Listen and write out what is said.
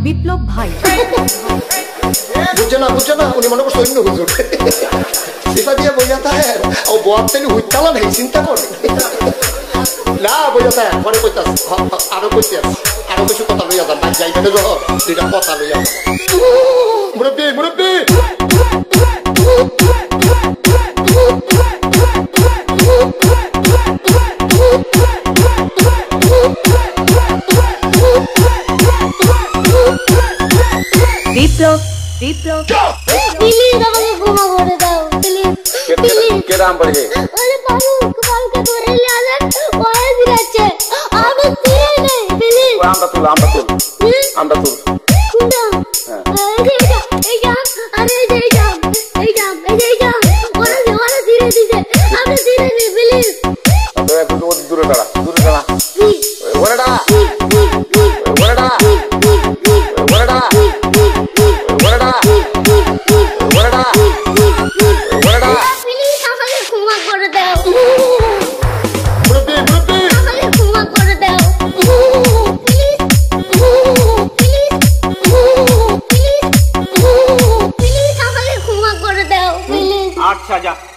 বিপ্লব ভাই বুঝছে না উনি মনে করছে অন্য হুজুর এটা দিয়ে বইয়া থাকে ও বয়ার তেলে হুইতালা নেই চিন্তা করে না বইয়া থাকে পরে কইতাস আরো কইতে আরো কিছু কথা লইয়া যান ভাই যাইবে যখন দুইটা কথা লইয়া মুরব্বী বিপ্লব প্লিজ আমাকে ক্ষমা করে দাও প্লিজ কে নাম পড়ে আরে পালকে ধরে লালেন ওই দিরাছে আমি তিরে নেই প্লিজ আমরা তুল কুন্ডা এই যা আরে এই যা ওরা ধীরে দিছে আমি ধীরে নেই প্লিজ তো একটু দূরে দাঁড়া ওরেডা अच्छा जा